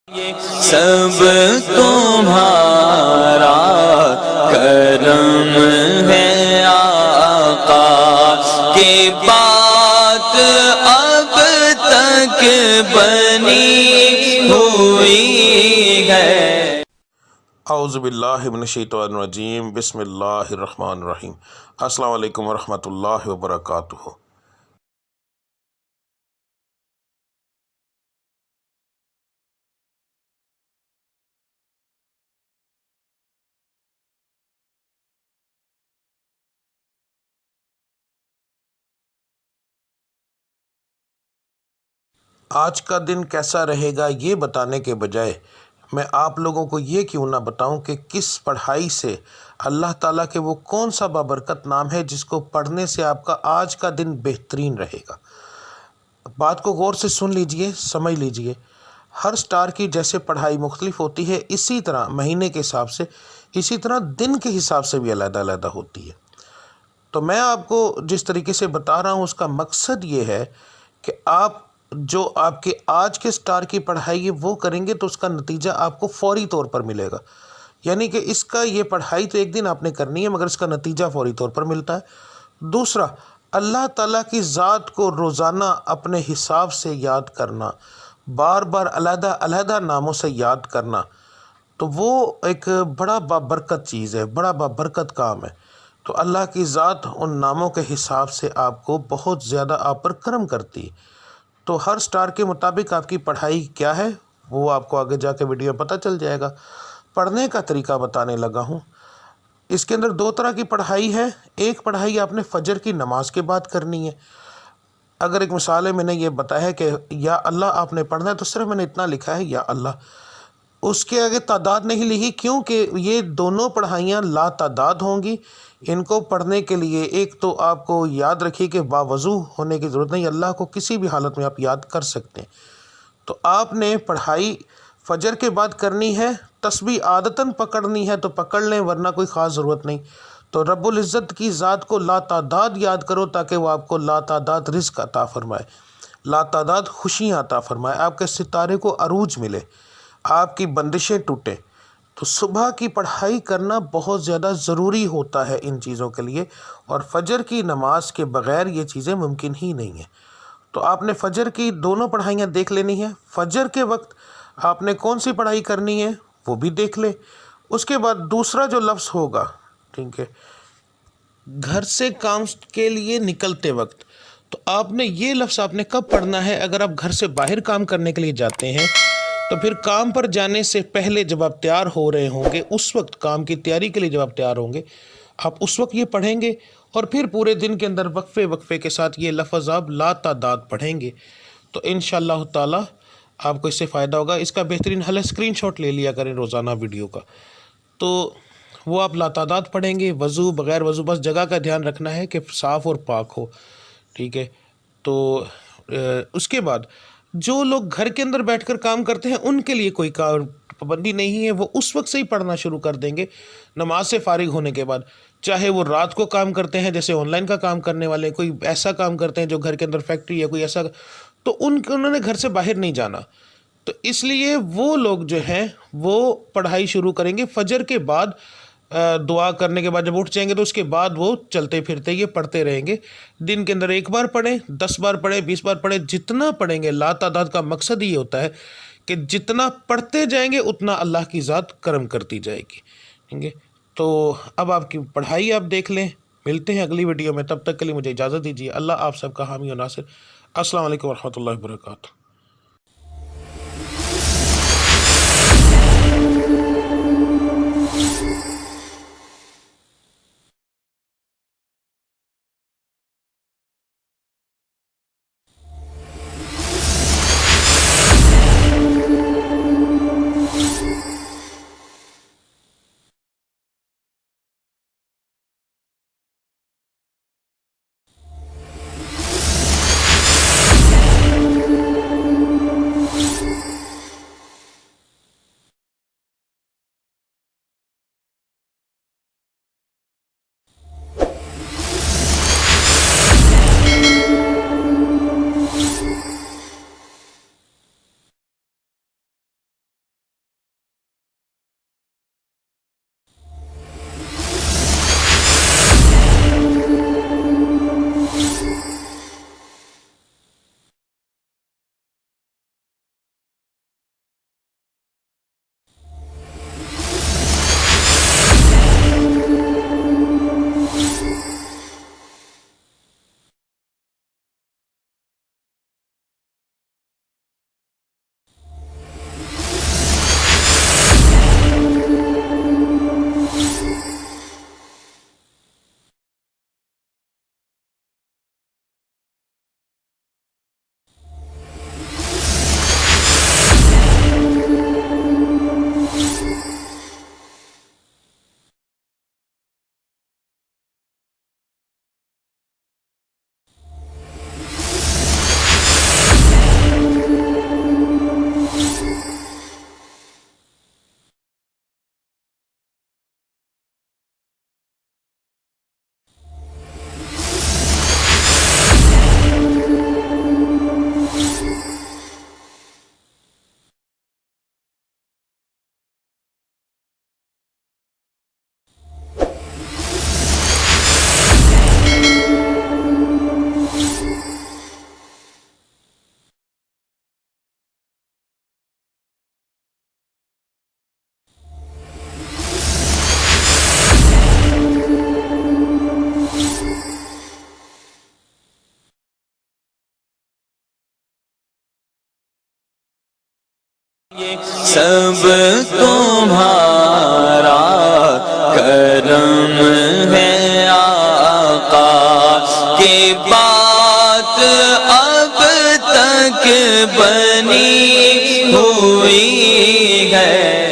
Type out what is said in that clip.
سب تمہارا کرم ہے آقا کی بات اب تک بنی ہوئی ہے۔ اعوذ باللہ من الشیطان الرجیم، بسم اللہ الرحمن الرحیم۔ السلام علیکم ورحمۃ اللہ وبرکاتہ۔ آج کا دن کیسا رہے گا یہ بتانے کے بجائے میں آپ لوگوں کو یہ کیوں نہ بتاؤں کہ کس پڑھائی سے اللہ تعالیٰ کے وہ کون سا بابرکت نام ہے جس کو پڑھنے سے آپ کا آج کا دن بہترین رہے گا۔ بات کو غور سے سن لیجئے، سمجھ لیجئے۔ ہر سٹار کی جیسے پڑھائی مختلف ہوتی ہے، اسی طرح مہینے کے حساب سے، اسی طرح دن کے حساب سے بھی علیحدہ علیحدہ ہوتی ہے۔ تو میں آپ کو جس طریقے سے بتا رہا ہوں اس کا مقصد یہ ہے کہ آپ جو آپ کے آج کے سٹار کی پڑھائی ہے وہ کریں گے تو اس کا نتیجہ آپ کو فوری طور پر ملے گا۔ یعنی کہ اس کا یہ پڑھائی تو ایک دن آپ نے کرنی ہے مگر اس کا نتیجہ فوری طور پر ملتا ہے۔ دوسرا، اللہ تعالیٰ کی ذات کو روزانہ اپنے حساب سے یاد کرنا، بار بار علیحدہ علیحدہ ناموں سے یاد کرنا، تو وہ ایک بڑا بابرکت چیز ہے، بڑا بابرکت کام ہے۔ تو اللہ کی ذات ان ناموں کے حساب سے آپ کو بہت زیادہ آپ پر کرم کرتی ہے۔ تو ہر سٹار کے مطابق آپ کی پڑھائی کیا ہے وہ آپ کو آگے جا کے ویڈیو میں پتہ چل جائے گا۔ پڑھنے کا طریقہ بتانے لگا ہوں۔ اس کے اندر دو طرح کی پڑھائی ہے۔ ایک پڑھائی آپ نے فجر کی نماز کے بعد کرنی ہے۔ اگر ایک مثال ہے، میں نے یہ بتایا ہے کہ یا اللہ آپ نے پڑھنا ہے تو صرف میں نے اتنا لکھا ہے یا اللہ، اس کے آگے تعداد نہیں لکھی کیونکہ یہ دونوں پڑھائیاں لا تعداد ہوں گی۔ ان کو پڑھنے کے لیے ایک تو آپ کو یاد رکھیے کہ باوضو ہونے کی ضرورت نہیں، اللہ کو کسی بھی حالت میں آپ یاد کر سکتے ہیں۔ تو آپ نے پڑھائی فجر کے بعد کرنی ہے، تسبیح عادتاً پکڑنی ہے تو پکڑ لیں ورنہ کوئی خاص ضرورت نہیں۔ تو رب العزت کی ذات کو لا تعداد یاد کرو تاکہ وہ آپ کو لا تعداد رزق عطا فرمائے، لا تعداد خوشیاں عطا فرمائے، آپ کے ستارے کو عروج ملے، آپ کی بندشیں ٹوٹیں۔ تو صبح کی پڑھائی کرنا بہت زیادہ ضروری ہوتا ہے ان چیزوں کے لیے، اور فجر کی نماز کے بغیر یہ چیزیں ممکن ہی نہیں ہیں۔ تو آپ نے فجر کی دونوں پڑھائیاں دیکھ لینی ہیں۔ فجر کے وقت آپ نے کون سی پڑھائی کرنی ہے وہ بھی دیکھ لیں۔ اس کے بعد دوسرا جو لفظ ہوگا، ٹھیک ہے، گھر سے کام کے لیے نکلتے وقت، تو آپ نے یہ لفظ آپ نے کب پڑھنا ہے؟ اگر آپ گھر سے باہر کام کرنے کے لیے جاتے ہیں تو پھر کام پر جانے سے پہلے جب آپ تیار ہو رہے ہوں گے، اس وقت کام کی تیاری کے لیے جب آپ تیار ہوں گے، آپ اس وقت یہ پڑھیں گے، اور پھر پورے دن کے اندر وقفے وقفے کے ساتھ یہ لفظ آپ لا تعداد پڑھیں گے تو انشاءاللہ تعالی آپ کو اس سے فائدہ ہوگا۔ اس کا بہترین حل ہے اسکرین شاٹ لے لیا کریں روزانہ ویڈیو کا، تو وہ آپ لا تعداد پڑھیں گے، وضو بغیر وضو، بس جگہ کا دھیان رکھنا ہے کہ صاف اور پاک ہو، ٹھیک ہے۔ تو اس کے بعد جو لوگ گھر کے اندر بیٹھ کر کام کرتے ہیں ان کے لیے کوئی پابندی نہیں ہے، وہ اس وقت سے ہی پڑھنا شروع کر دیں گے نماز سے فارغ ہونے کے بعد، چاہے وہ رات کو کام کرتے ہیں جیسے آن لائن کا کام کرنے والے، کوئی ایسا کام کرتے ہیں جو گھر کے اندر فیکٹری ہے کوئی ایسا، تو انہوں نے گھر سے باہر نہیں جانا، تو اس لیے وہ لوگ جو ہیں وہ پڑھائی شروع کریں گے فجر کے بعد۔ دعا کرنے کے بعد جب اٹھ جائیں گے تو اس کے بعد وہ چلتے پھرتے یہ پڑھتے رہیں گے۔ دن کے اندر ایک بار پڑھیں، 10 بار پڑھیں، 20 بار پڑھیں، جتنا پڑھیں گے۔ لا تعداد کا مقصد یہ ہوتا ہے کہ جتنا پڑھتے جائیں گے اتنا اللہ کی ذات کرم کرتی جائے گی، ٹھیک ہے۔ تو اب آپ کی پڑھائی آپ دیکھ لیں، ملتے ہیں اگلی ویڈیو میں، تب تک کے لیے مجھے اجازت دیجیے۔ اللہ آپ سب کا حامی و ناصر۔ السلام علیکم ورحمۃ اللہ وبرکاتہ۔ سب تمہارا کرم ہے آقا کہ بات اب تک بنی ہوئی ہے.